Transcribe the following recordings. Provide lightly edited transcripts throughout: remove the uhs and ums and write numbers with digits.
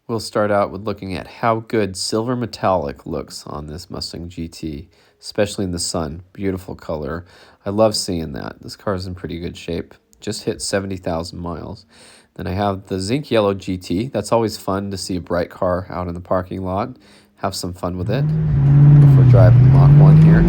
We'll start out with looking at how good silver metallic looks on this Mustang GT, especially in the sun. Beautiful color. I love seeing that. This car is in pretty good shape. Just hit 70,000 miles. Then I have the zinc yellow GT. That's always fun to see a bright car out in the parking lot. Have some fun with it. Before driving the Mach 1 here.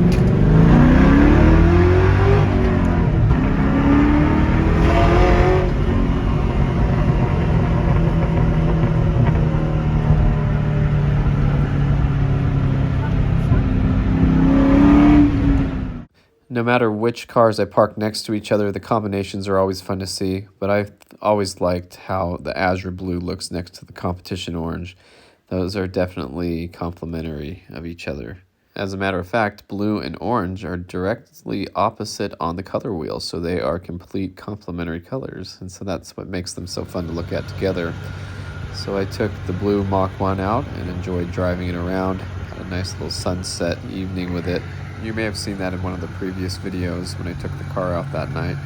No matter which cars I park next to each other, the combinations are always fun to see, but I've always liked how the azure blue looks next to the competition orange. Those are definitely complementary of each other. As a matter of fact, blue and orange are directly opposite on the color wheel, so they are complete complementary colors, and so that's what makes them so fun to look at together. So I took the blue Mach 1 out and enjoyed driving it around. Had a nice little sunset evening with it. You may have seen that in one of the previous videos when I took the car out that night.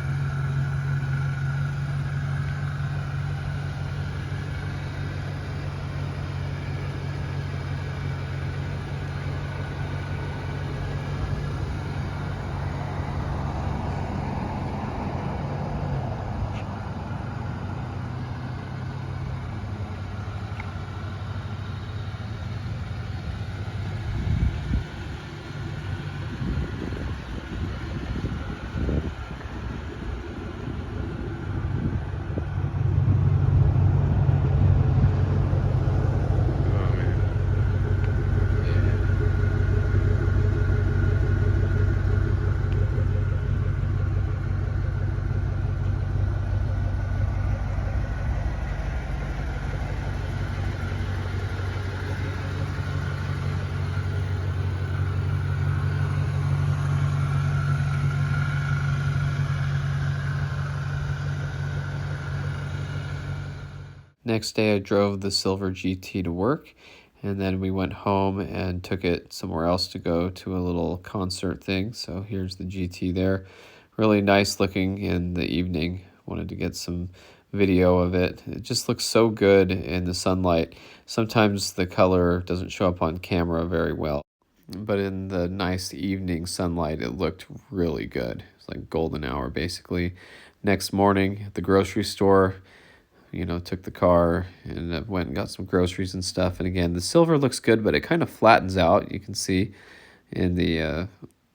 Next day I drove the silver GT to work, and then we went home and took it somewhere else to go to a little concert thing. So here's the GT there. Really nice looking in the evening. Wanted to get some video of it. It just looks so good in the sunlight. Sometimes the color doesn't show up on camera very well, but in the nice evening sunlight it looked really good. It's like golden hour basically. Next morning at the grocery store, took the car and went and got some groceries and stuff. And again, the silver looks good, but it kind of flattens out. You can see in the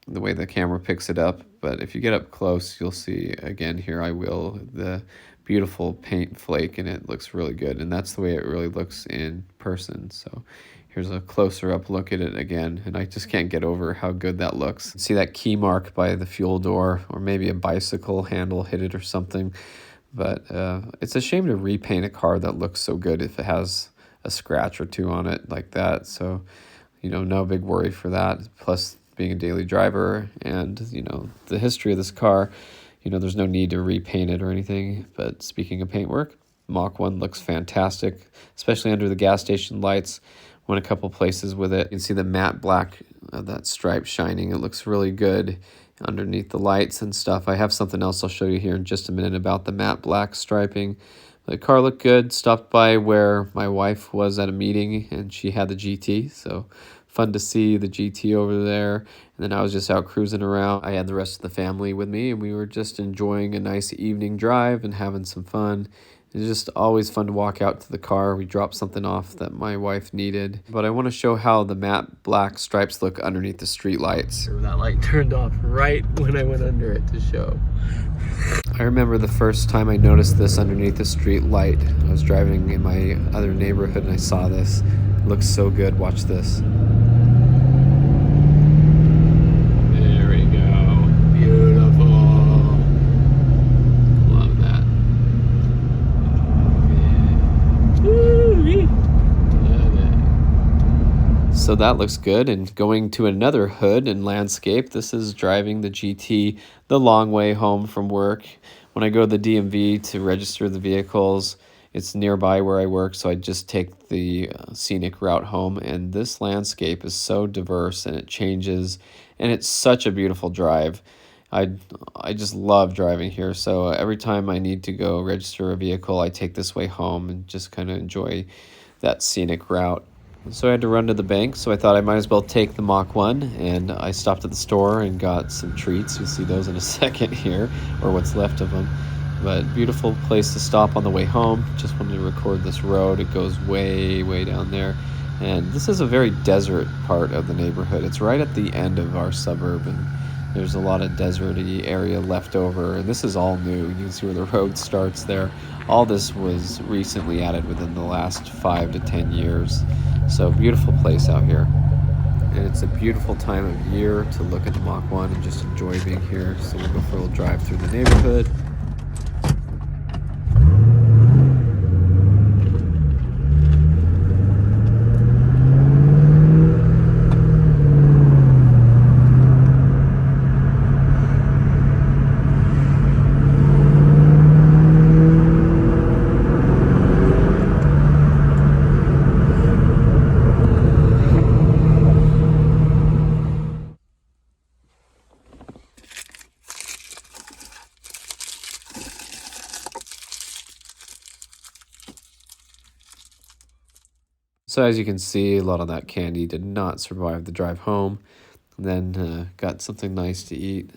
way the camera picks it up. But if you get up close, you'll see, again, here I will, the beautiful paint flake, and it looks really good. And that's the way it really looks in person. So here's a closer up look at it again, and I just can't get over how good that looks. See that key mark by the fuel door, or maybe a bicycle handle hit it or something. But it's a shame to repaint a car that looks so good if it has a scratch or two on it like that. So, no big worry for that. Plus, being a daily driver and, the history of this car, there's no need to repaint it or anything. But speaking of paintwork, Mach 1 looks fantastic, especially under the gas station lights. Went a couple places with it. You can see the matte black of that stripe shining. It looks really good underneath the lights and stuff. I have something else I'll show you here in just a minute about the matte black striping. The car looked good. Stopped by where my wife was at a meeting and she had the GT, so fun to see the GT over there. And then I was just out cruising around. I had the rest of the family with me and we were just enjoying a nice evening drive and having some fun. It's just always fun to walk out to the car. We dropped something off that my wife needed. But I want to show how the matte black stripes look underneath the street lights. That light turned off right when I went under it to show. I remember the first time I noticed this underneath the street light. I was driving in my other neighborhood and I saw this. It looks so good. Watch this. There we go. Beautiful. Love that. So that looks good. And going to another hood and landscape, this is driving the GT the long way home from work. When I go to the DMV to register the vehicles, it's nearby where I work, so I just take the scenic route home. And this landscape is so diverse and it changes, and it's such a beautiful drive. I just love driving here, so every time I need to go register a vehicle, I take this way home and just kind of enjoy that scenic route. So I had to run to the bank, so I thought I might as well take the Mach 1, and I stopped at the store and got some treats. You'll see those in a second here, or what's left of them. But beautiful place to stop on the way home. Just wanted to record this road. It goes way, way down there. And this is a very desert part of the neighborhood. It's right at the end of our suburb, and there's a lot of deserty area left over. And this is all new. You can see where the road starts there. All this was recently added within the last 5 to 10 years. So beautiful place out here. And it's a beautiful time of year to look at the Mach 1 and just enjoy being here. So we'll go for a little drive through the neighborhood. So as you can see, a lot of that candy did not survive the drive home. And then got something nice to eat.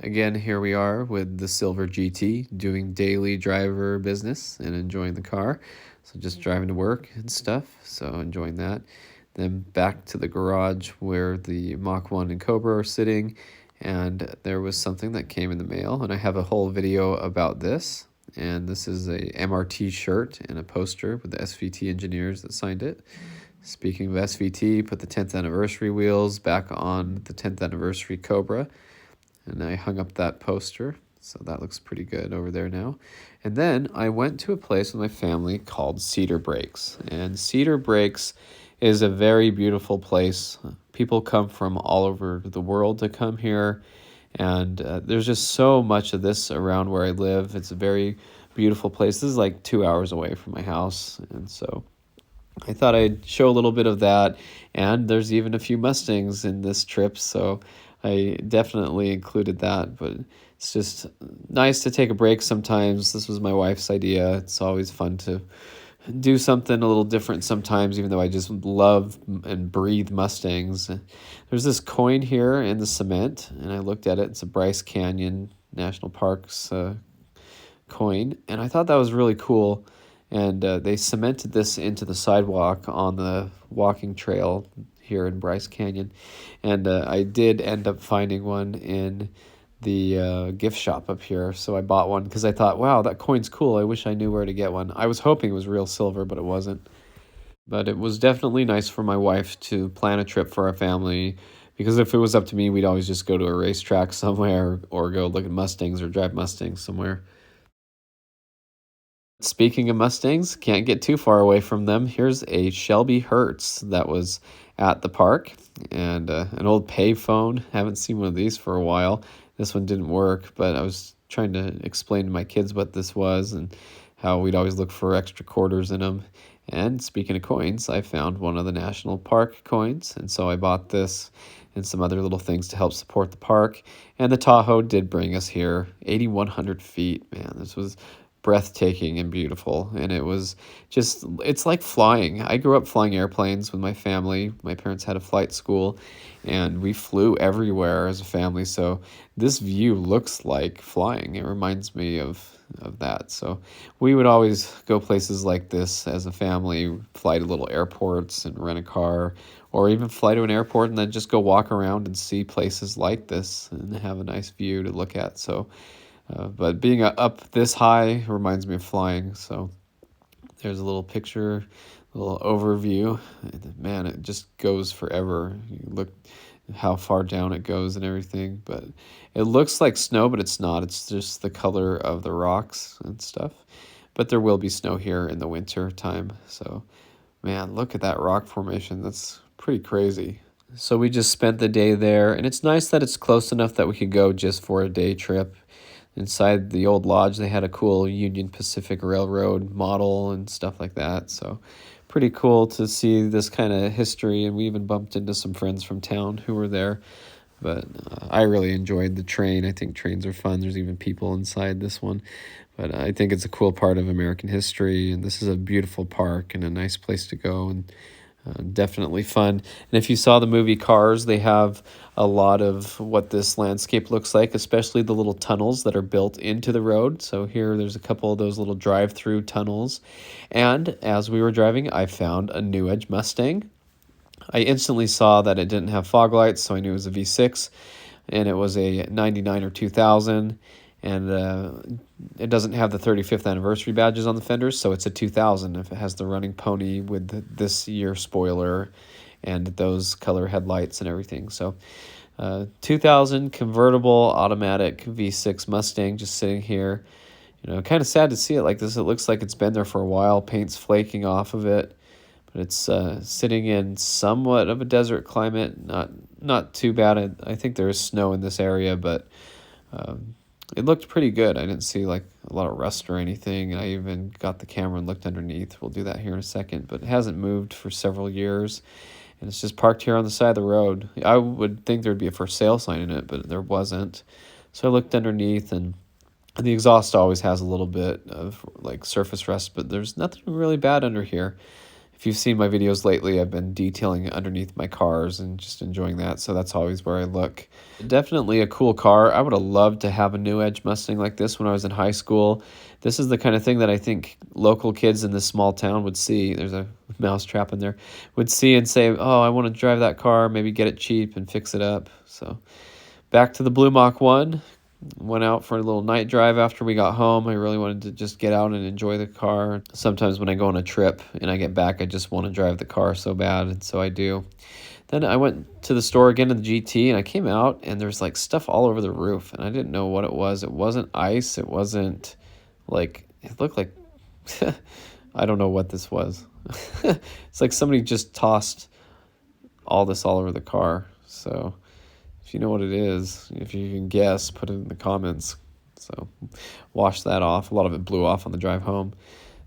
Again, here we are with the Silver GT doing daily driver business and enjoying the car. So just driving to work and stuff, so enjoying that. Then back to the garage where the Mach 1 and Cobra are sitting, and there was something that came in the mail, and I have a whole video about this. And this is a MRT shirt and a poster with the SVT engineers that signed it. Speaking of SVT, put the 10th anniversary wheels back on the 10th anniversary Cobra. And I hung up that poster, so that looks pretty good over there now. And then I went to a place with my family called Cedar Breaks. And Cedar Breaks is a very beautiful place. People come from all over the world to come here. And there's just so much of this around where I live. It's a very beautiful place. This is like 2 hours away from my house. And so I thought I'd show a little bit of that. And there's even a few Mustangs in this trip, so I definitely included that. But it's just nice to take a break sometimes. This was my wife's idea. It's always fun to do something a little different sometimes, even though I just love and breathe Mustangs. There's this coin here in the cement, and I looked at it. It's a Bryce Canyon National Park's coin, and I thought that was really cool. And they cemented this into the sidewalk on the walking trail here in Bryce Canyon. And I did end up finding one in the gift shop up here, so I bought one because I thought, wow, that coin's cool. I wish I knew where to get one. I was hoping it was real silver, but it wasn't. But it was definitely nice for my wife to plan a trip for our family, because if it was up to me, we'd always just go to a racetrack somewhere or go look at Mustangs or drive Mustangs somewhere. Speaking of Mustangs, can't get too far away from them. Here's a Shelby Hertz that was at the park, and an old payphone. Haven't seen one of these for a while. This one didn't work, but I was trying to explain to my kids what this was and how we'd always look for extra quarters in them. And speaking of coins, I found one of the national park coins, and so I bought this and some other little things to help support the park. And the Tahoe did bring us here, 8,100 feet. Man, this was breathtaking and beautiful, and it was just, it's like flying. I grew up flying airplanes with my family. My parents had a flight school, and we flew everywhere as a family, so this view looks like flying. It reminds me of that. So we would always go places like this as a family, fly to little airports and rent a car, or even fly to an airport and then just go walk around and see places like this and have a nice view to look at. So but being up this high reminds me of flying. So there's a little picture, a little overview. Man, it just goes forever. You look how far down it goes and everything. But it looks like snow, but it's not. It's just the color of the rocks and stuff. But there will be snow here in the winter time. So, man, look at that rock formation. That's pretty crazy. So we just spent the day there, and it's nice that it's close enough that we could go just for a day trip. Inside the old lodge, they had a cool Union Pacific Railroad model and stuff like that. So pretty cool to see this kind of history. And we even bumped into some friends from town who were there. But I really enjoyed the train. I think trains are fun. There's even people inside this one. But I think it's a cool part of American history, and this is a beautiful park and a nice place to go, and definitely fun. And if you saw the movie Cars, they have a lot of what this landscape looks like, especially the little tunnels that are built into the road. So here there's a couple of those little drive-through tunnels. And as we were driving, I found a new Edge Mustang. I instantly saw that it didn't have fog lights, so I knew it was a V6, and it was a 99 or 2000, and it doesn't have the 35th anniversary badges on the fenders, so it's a 2000 if it has the running pony with this year spoiler and those color headlights and everything. So 2000 convertible automatic V6 Mustang just sitting here. Kind of sad to see it like this. It looks like it's been there for a while. Paint's flaking off of it. But it's sitting in somewhat of a desert climate, not too bad. I think there is snow in this area, but it looked pretty good. I didn't see like a lot of rust or anything. I even got the camera and looked underneath. We'll do that here in a second, but it hasn't moved for several years, and it's just parked here on the side of the road. I would think there'd be a for sale sign in it, but there wasn't. So I looked underneath, and the exhaust always has a little bit of like surface rust, but there's nothing really bad under here. If you've seen my videos lately, I've been detailing underneath my cars and just enjoying that, so that's always where I look. Definitely a cool car. I would have loved to have a new Edge Mustang like this when I was in high school. This is the kind of thing that I think local kids in this small town would see. There's a mouse trap in there. Would see and say, oh, I want to drive that car, maybe get it cheap and fix it up. So back to the Blue Mach 1. Went out for a little night drive after we got home. I really wanted to just get out and enjoy the car. Sometimes when I go on a trip and I get back, I just want to drive the car so bad, and so I do. Then I went to the store again in the GT, and I came out, and there's like stuff all over the roof, and I didn't know what it was. It wasn't ice. It wasn't like, it looked like, I don't know what this was. It's like somebody just tossed all this all over the car. So if you know what it is, if you can guess, put it in the comments. So wash that off. A lot of it blew off on the drive home.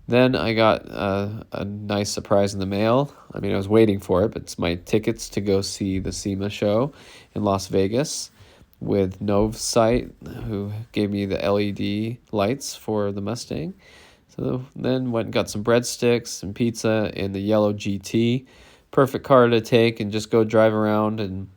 Then I got a nice surprise in the mail. I mean, I was waiting for it, but it's my tickets to go see the SEMA show in Las Vegas with Novesight, who gave me the LED lights for the Mustang. So then went and got some breadsticks and pizza in the yellow GT. Perfect car to take and just go drive around and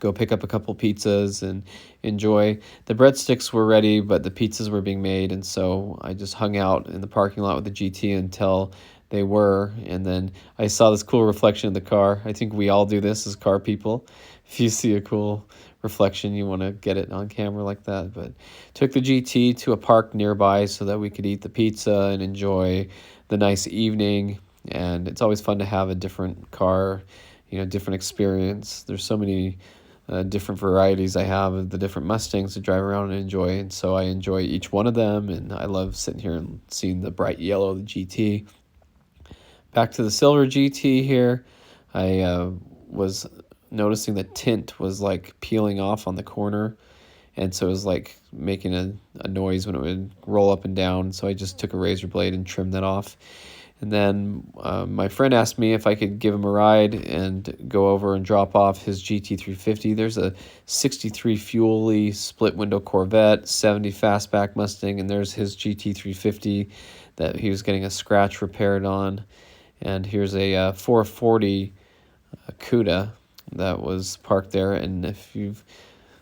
go pick up a couple pizzas and enjoy. The breadsticks were ready, but the pizzas were being made, and so I just hung out in the parking lot with the GT until they were, and then I saw this cool reflection in the car. I think we all do this as car people. If you see a cool reflection, you want to get it on camera like that. But took the GT to a park nearby so that we could eat the pizza and enjoy the nice evening. And it's always fun to have a different car, different experience. There's so many different varieties I have of the different Mustangs to drive around and enjoy, and so I enjoy each one of them, and I love sitting here and seeing the bright yellow of the GT. Back to the silver GT here. I was noticing the tint was like peeling off on the corner, and so it was like making a noise when it would roll up and down, so I just took a razor blade and trimmed that off. And then my friend asked me if I could give him a ride and go over and drop off his GT350. There's a 63 Fuel-y split window Corvette, 70 fastback Mustang, and there's his GT350 that he was getting a scratch repaired on. And here's a 440 Cuda that was parked there. And if you've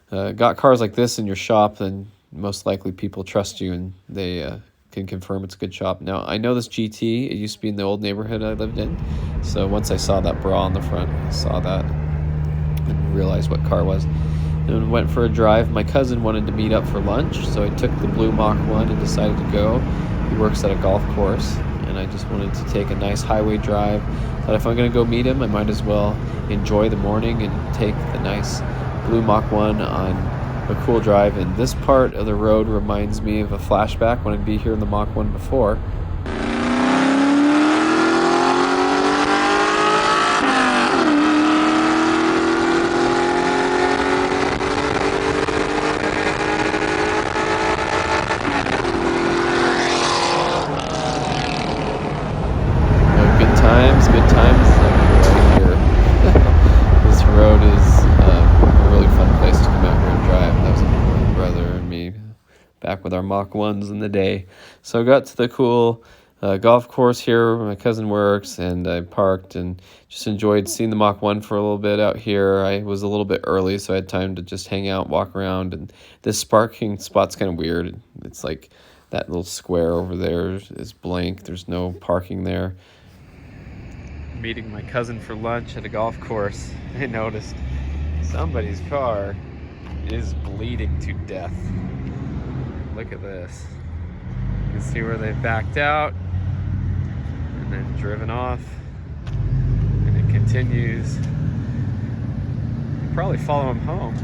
got cars like this in your shop, then most likely people trust you, and they can confirm it's a good shop. Now, I know this GT, it used to be in the old neighborhood I lived in, so once I saw that bra on the front, I saw that and realized what car it was. And went for a drive. My cousin wanted to meet up for lunch, so I took the Blue Mach 1 and decided to go. He works at a golf course, and I just wanted to take a nice highway drive. Thought if I'm going to go meet him, I might as well enjoy the morning and take the nice Blue Mach 1 on a cool drive. And this part of the road reminds me of a flashback when I'd be here in the Mach 1 before. Good times like right here. This road is a really fun place back with our Mach 1s in the day. So I got to the cool golf course here where my cousin works, and I parked and just enjoyed seeing the Mach 1 for a little bit out here. I was a little bit early, so I had time to just hang out, walk around, and this parking spot's kind of weird. It's like that little square over there is blank. There's no parking there. Meeting my cousin for lunch at a golf course, I noticed somebody's car is bleeding to death. Look at this. You can see where they've backed out and then driven off, and it continues. You probably follow them home.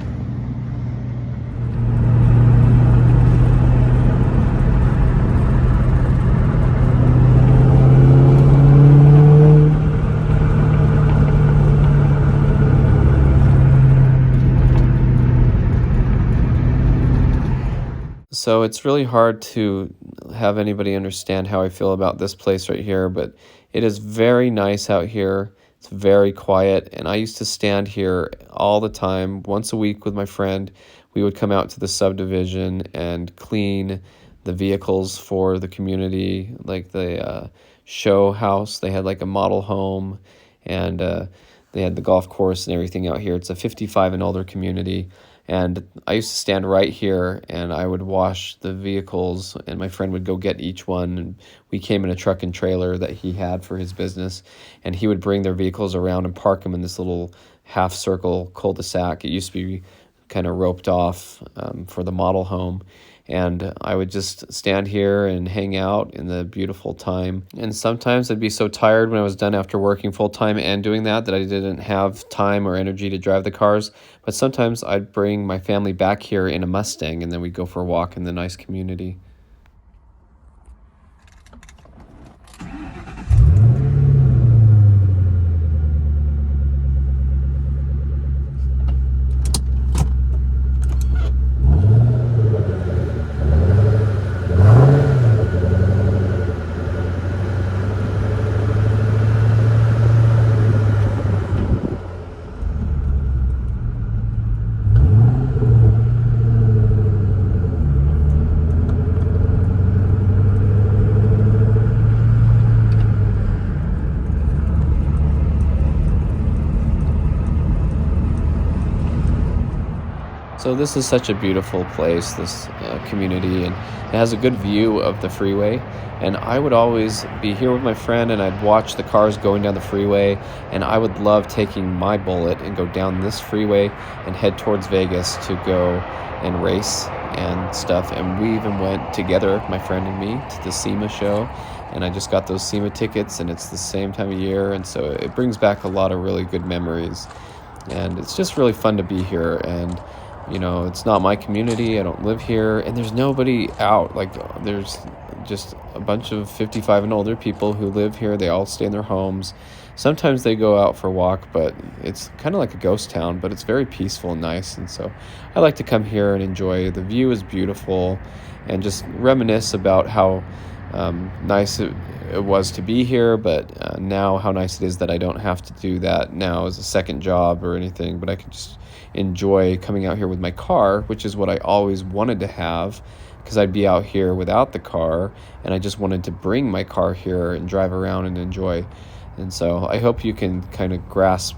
So it's really hard to have anybody understand how I feel about this place right here, but it is very nice out here. It's very quiet, and I used to stand here all the time. Once a week with my friend, we would come out to the subdivision and clean the vehicles for the community, like the show house. They had like a model home, and they had the golf course and everything out here. It's a 55 and older community. And I used to stand right here, and I would wash the vehicles, and my friend would go get each one. And we came in a truck and trailer that he had for his business, and he would bring their vehicles around and park them in this little half-circle cul-de-sac. It used to be kind of roped off for the model home. And I would just stand here and hang out in the beautiful time. And sometimes I'd be so tired when I was done after working full-time and doing that I didn't have time or energy to drive the cars. But sometimes I'd bring my family back here in a Mustang, and then we'd go for a walk in the nice community. So this is such a beautiful place, this community, and it has a good view of the freeway. And I would always be here with my friend, and I'd watch the cars going down the freeway, and I would love taking my Bullet and go down this freeway and head towards Vegas to go and race and stuff. And we even went together, my friend and me, to the SEMA show, and I just got those SEMA tickets, and it's the same time of year, and so it brings back a lot of really good memories. And it's just really fun to be here. And you know, it's not my community. I don't live here, and there's nobody out. Like, there's just a bunch of 55 and older people who live here. They all stay in their homes. Sometimes they go out for a walk, but it's kind of like a ghost town, but it's very peaceful and nice. And so I like to come here and enjoy. The view is beautiful, and just reminisce about how nice it was to be here, but now how nice it is that I don't have to do that now as a second job or anything, but I can just enjoy coming out here with my car, which is what I always wanted to have, because I'd be out here without the car, and I just wanted to bring my car here and drive around and enjoy. And so I hope you can kind of grasp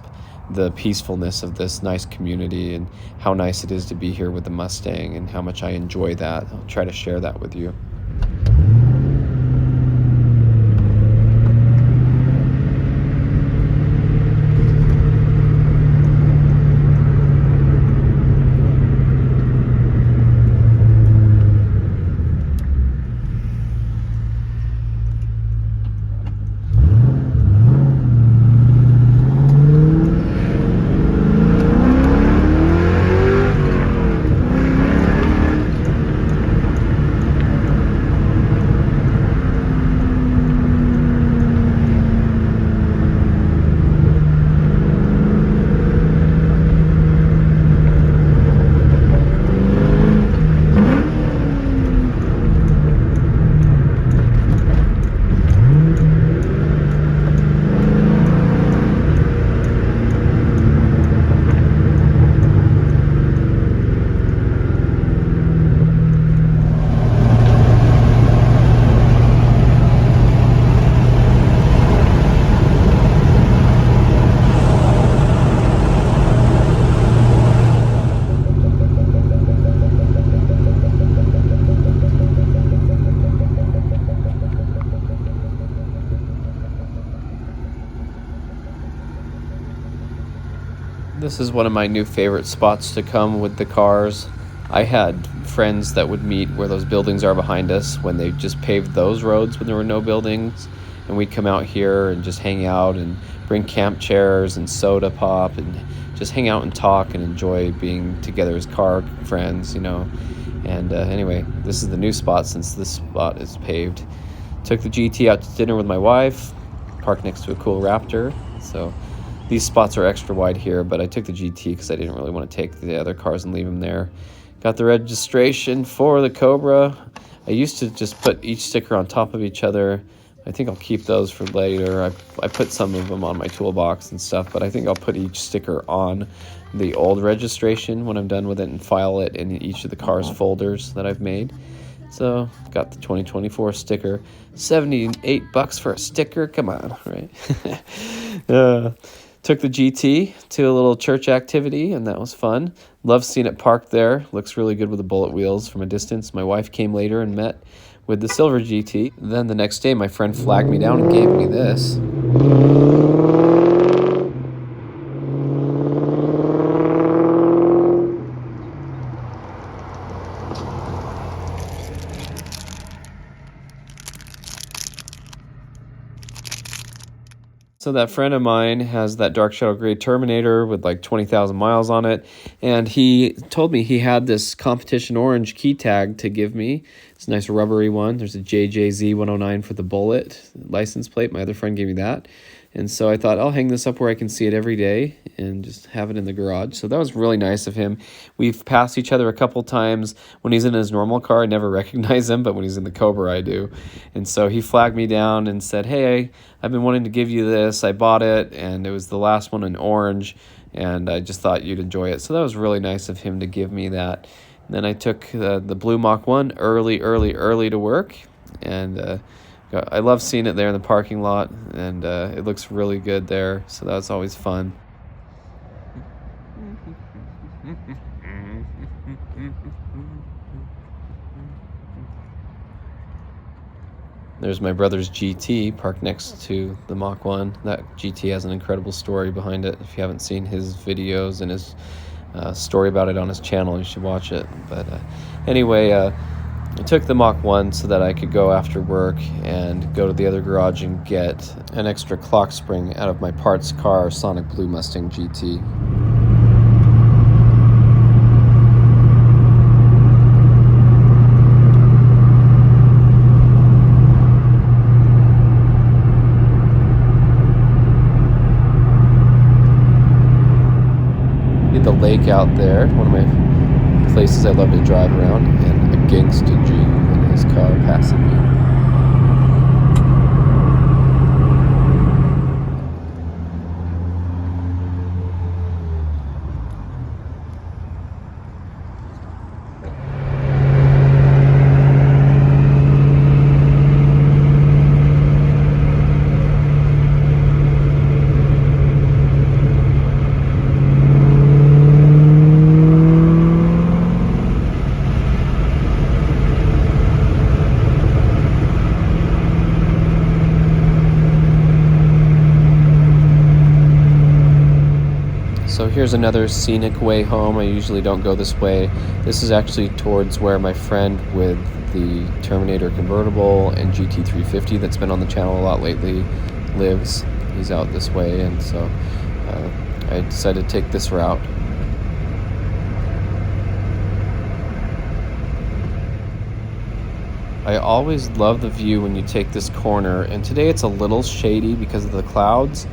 the peacefulness of this nice community and how nice it is to be here with the Mustang and how much I enjoy that. I'll try to share that with you. This is one of my new favorite spots to come with the cars. I had friends that would meet where those buildings are behind us when they just paved those roads when there were no buildings. And we'd come out here and just hang out and bring camp chairs and soda pop and just hang out and talk and enjoy being together as car friends, you know. And anyway, this is the new spot since this spot is paved. Took the GT out to dinner with my wife, parked next to a cool Raptor. So these spots are extra wide here, but I took the GT because I didn't really want to take the other cars and leave them there. Got the registration for the Cobra. I used to just put each sticker on top of each other. I think I'll keep those for later. I put some of them on my toolbox and stuff, but I think I'll put each sticker on the old registration when I'm done with it and file it in each of the car's folders that I've made. So, got the 2024 sticker. $78 for a sticker? Come on, right? Took the GT to a little church activity, and that was fun. Love seeing it parked there. Looks really good with the bullet wheels from a distance. My wife came later and met with the silver GT. Then the next day, my friend flagged me down and gave me this. So that friend of mine has that dark shadow gray Terminator with like 20,000 miles on it, and he told me he had this competition orange key tag to give me. It's a nice rubbery one. There's a JJZ 109 for the bullet license plate. My other friend gave me that. And so I thought I'll hang this up where I can see it every day and just have it in the garage. So that was really nice of him. We've passed each other a couple times. When he's in his normal car, I never recognize him, but when he's in the Cobra, I do. And so he flagged me down and said, hey, I've been wanting to give you this. I bought it, and it was the last one in orange, and I just thought you'd enjoy it. So that was really nice of him to give me that. And then I took the blue Mach 1 early to work, and I love seeing it there in the parking lot, and it looks really good there, so that's always fun. There's my brother's GT parked next to the Mach 1. That GT has an incredible story behind it. If you haven't seen his videos and his story about it on his channel, you should watch it. But anyway, I took the Mach 1 so that I could go after work and go to the other garage and get an extra clock spring out of my parts car, Sonic Blue Mustang GT. The lake out there, one of my places I love to drive around, and a gangsta G in his car passing me. So here's another scenic way home. I usually don't go this way. This is actually towards where my friend with the Terminator convertible and GT350 that's been on the channel a lot lately lives. He's out this way, and so I decided to take this route. I always love the view when you take this corner, and today it's a little shady because of the clouds,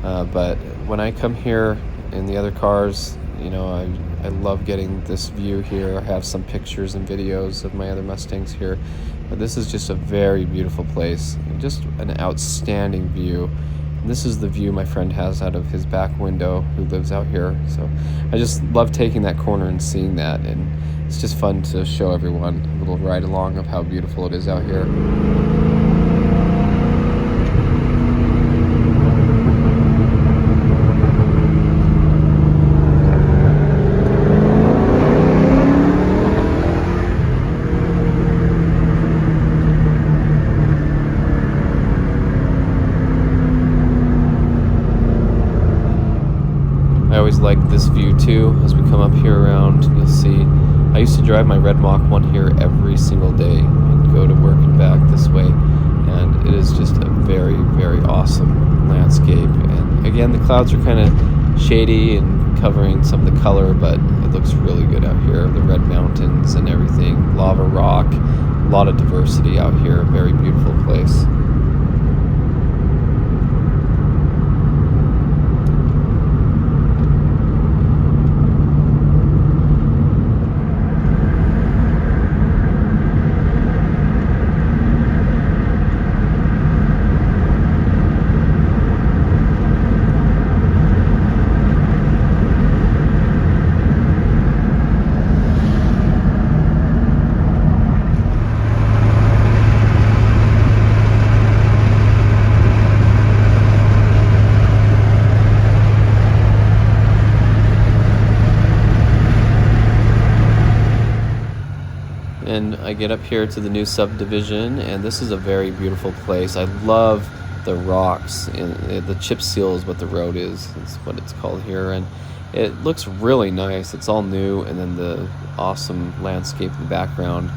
but when I come here in the other cars, you know, I love getting this view here. I have some pictures and videos of my other Mustangs here, but this is just a very beautiful place, just an outstanding view. And this is the view my friend has out of his back window, who lives out here. So I just love taking that corner and seeing that, and it's just fun to show everyone a little ride along of how beautiful it is out here. I always like this view too. As we come up here around, you'll see I used to drive my red Mach 1 here every single day. I'd go to work and back this way, and it is just a very, very awesome landscape. And again, the clouds are kind of shady and covering some of the color, but it looks really good out here. The red mountains and everything, lava rock, a lot of diversity out here. Very beautiful place. And I get up here to the new subdivision, and this is a very beautiful place. I love the rocks, and the chip seal is what the road is. That's what it's called here, and it looks really nice. It's all new, and then the awesome landscape in the background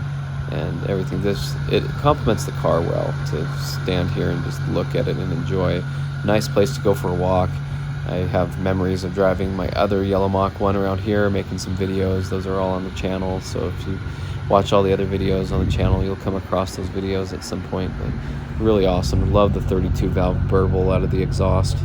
and everything. It complements the car well to stand here and just look at it and enjoy. Nice place to go for a walk. I have memories of driving my other yellow Mach 1 around here, making some videos. Those are all on the channel, so if you watch all the other videos on the channel, you'll come across those videos at some point. But really awesome. Love the 32 valve burble out of the exhaust.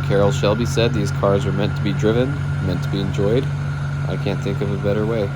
Carroll Shelby said these cars are meant to be driven, meant to be enjoyed. I can't think of a better way.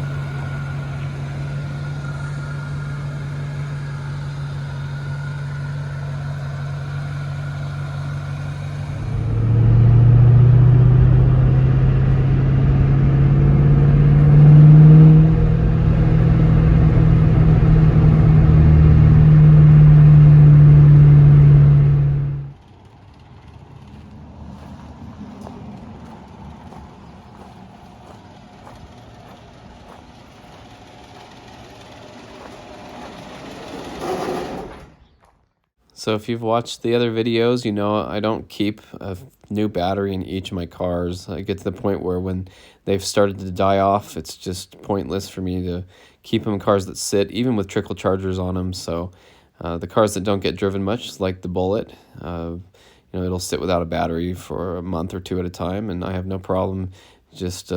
So if you've watched the other videos, you know I don't keep a new battery in each of my cars. I get to the point where when they've started to die off, it's just pointless for me to keep them in cars that sit, even with trickle chargers on them. So the cars that don't get driven much, like the Bullet, it'll sit without a battery for a month or two at a time, and I have no problem just,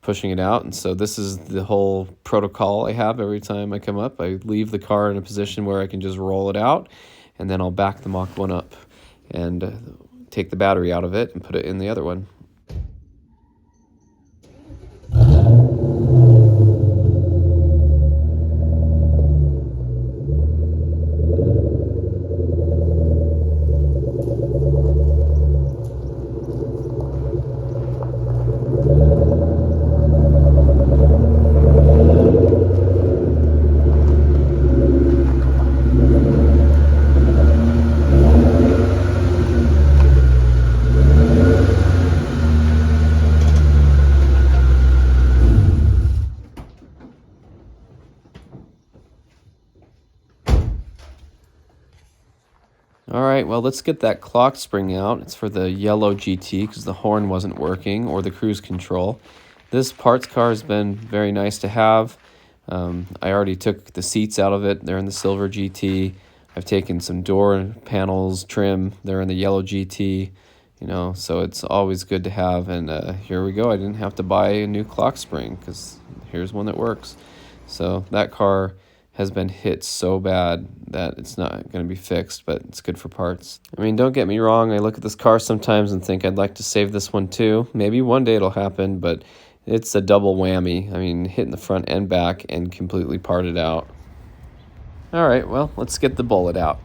pushing it out. And so this is the whole protocol I have every time I come up. I leave the car in a position where I can just roll it out, and then I'll back the Mach 1 up and take the battery out of it and put it in the other one. All right, well, let's get that clock spring out. It's for the yellow GT because the horn wasn't working, or the cruise control. This parts car has been very nice to have. I already took the seats out of it. They're in the silver GT. I've taken some door panels, trim. They're in the yellow GT. So it's always good to have. And here we go. I didn't have to buy a new clock spring because here's one that works. So that car has been hit so bad that it's not going to be fixed, but it's good for parts. I mean, don't get me wrong. I look at this car sometimes and think I'd like to save this one too. Maybe one day it'll happen, but it's a double whammy. I mean, hitting the front and back and completely parted out. All right, well, let's get the Bullet out.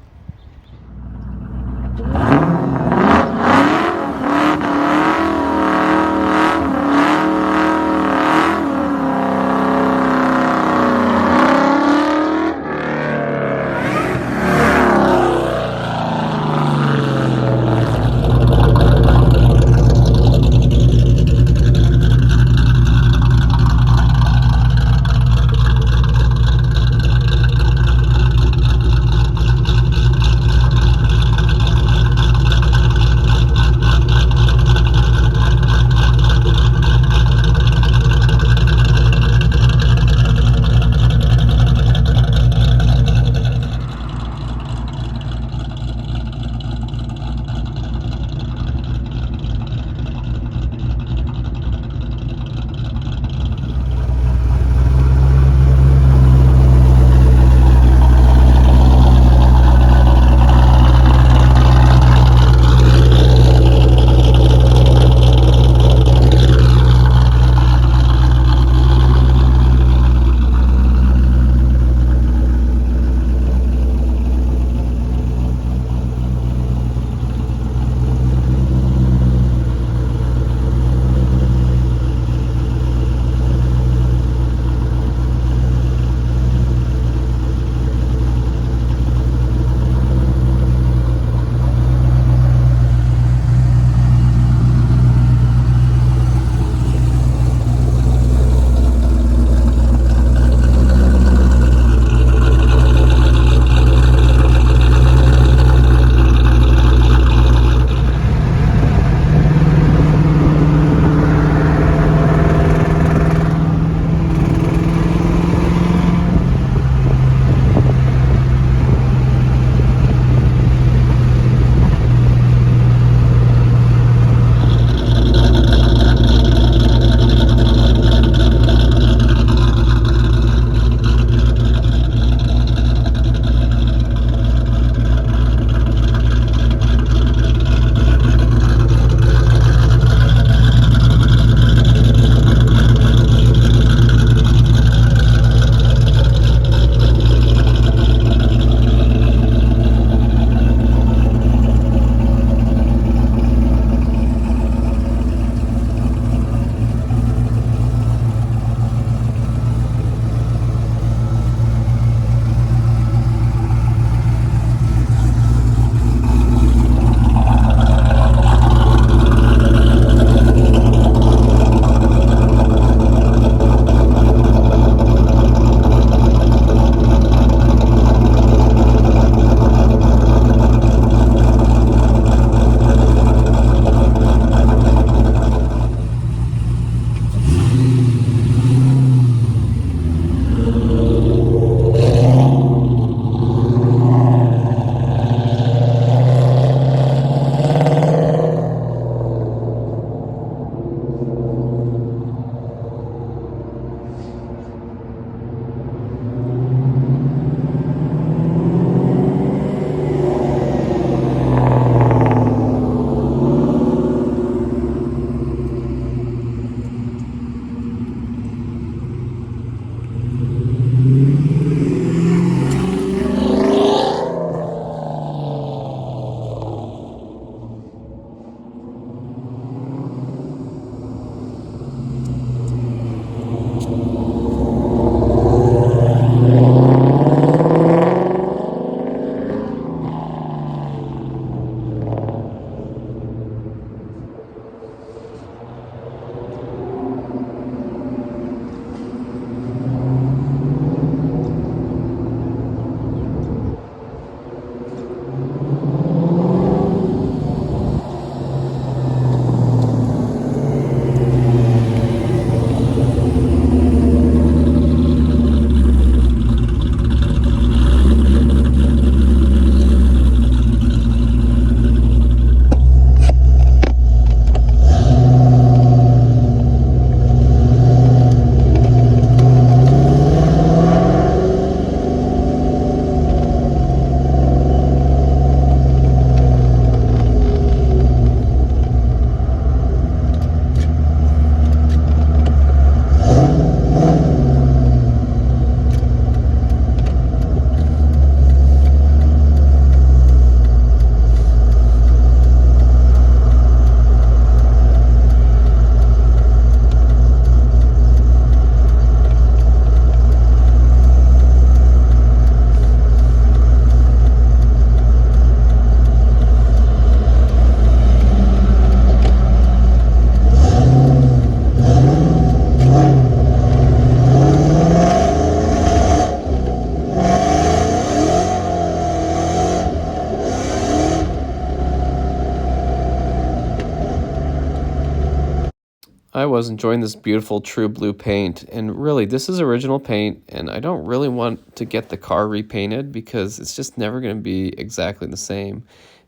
was enjoying this beautiful true blue paint, and really this is original paint, and I don't really want to get the car repainted because it's just never going to be exactly the same.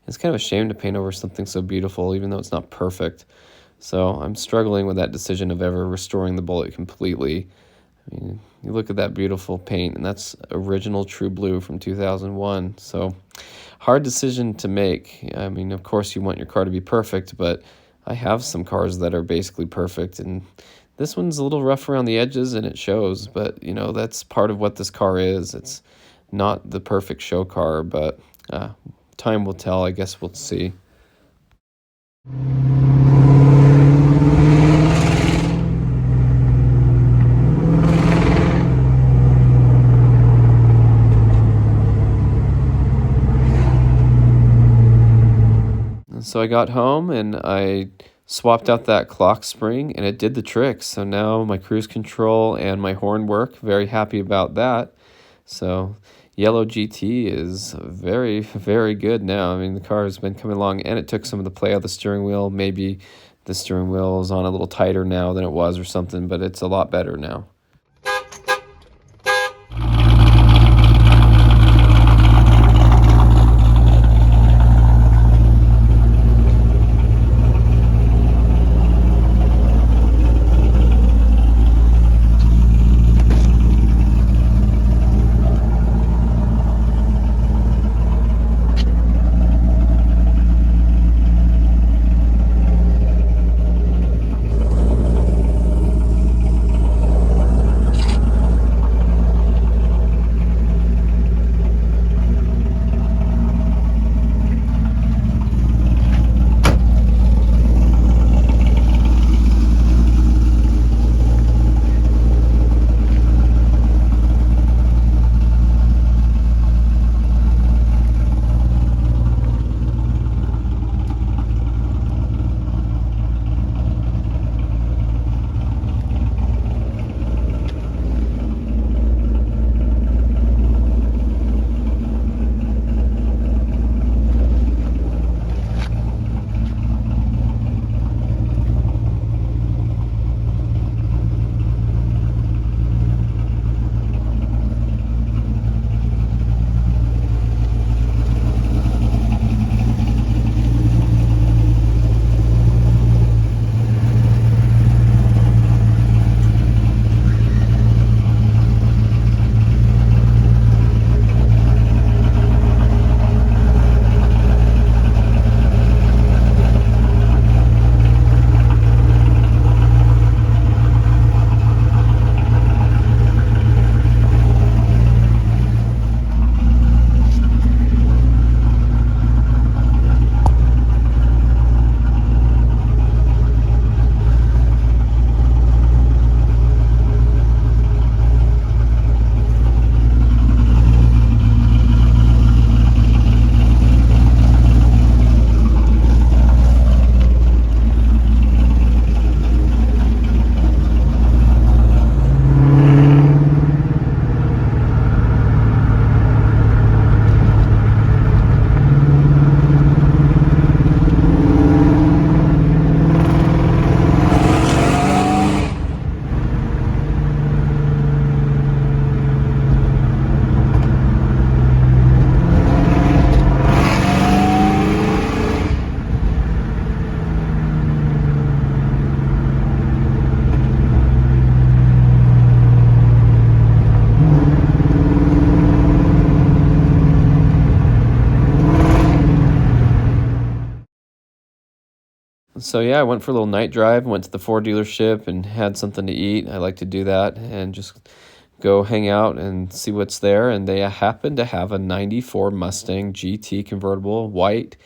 It's kind of a shame to paint over something so beautiful even though it's not perfect. So I'm struggling with that decision of ever restoring the Bullet completely. I mean, you look at that beautiful paint, and that's original true blue from 2001. So hard decision to make. I mean, of course you want your car to be perfect, but I have some cars that are basically perfect, and this one's a little rough around the edges, and it shows. But, you know, that's part of what this car is. It's not the perfect show car, but time will tell. I guess we'll see. So I got home and I swapped out that clock spring, and it did the trick. So now my cruise control and my horn work. Very happy about that. So yellow GT is very, very good now. I mean, the car has been coming along, and it took some of the play out of the steering wheel. Maybe the steering wheel is on a little tighter now than it was or something, but it's a lot better now. So yeah, I went for a little night drive, went to the Ford dealership and had something to eat. I like to do that and just go hang out and see what's there. And they happen to have a 94 Mustang GT convertible, white,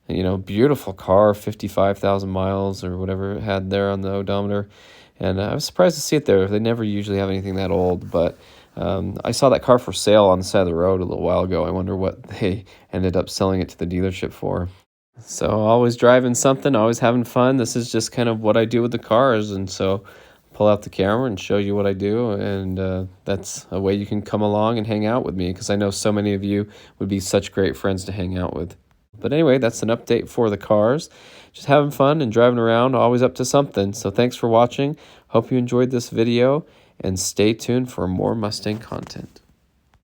you know, beautiful car, 55,000 miles or whatever it had there on the odometer. And I was surprised to see it there. They never usually have anything that old, but I saw that car for sale on the side of the road a little while ago. I wonder what they ended up selling it to the dealership for. So always driving something, always having fun. This is just kind of what I do with the cars, and so pull out the camera and show you what I do, and that's a way you can come along and hang out with me because I know so many of you would be such great friends to hang out with. But anyway, that's an update for the cars. Just having fun and driving around, always up to something. So thanks for watching. Hope you enjoyed this video, and stay tuned for more Mustang content.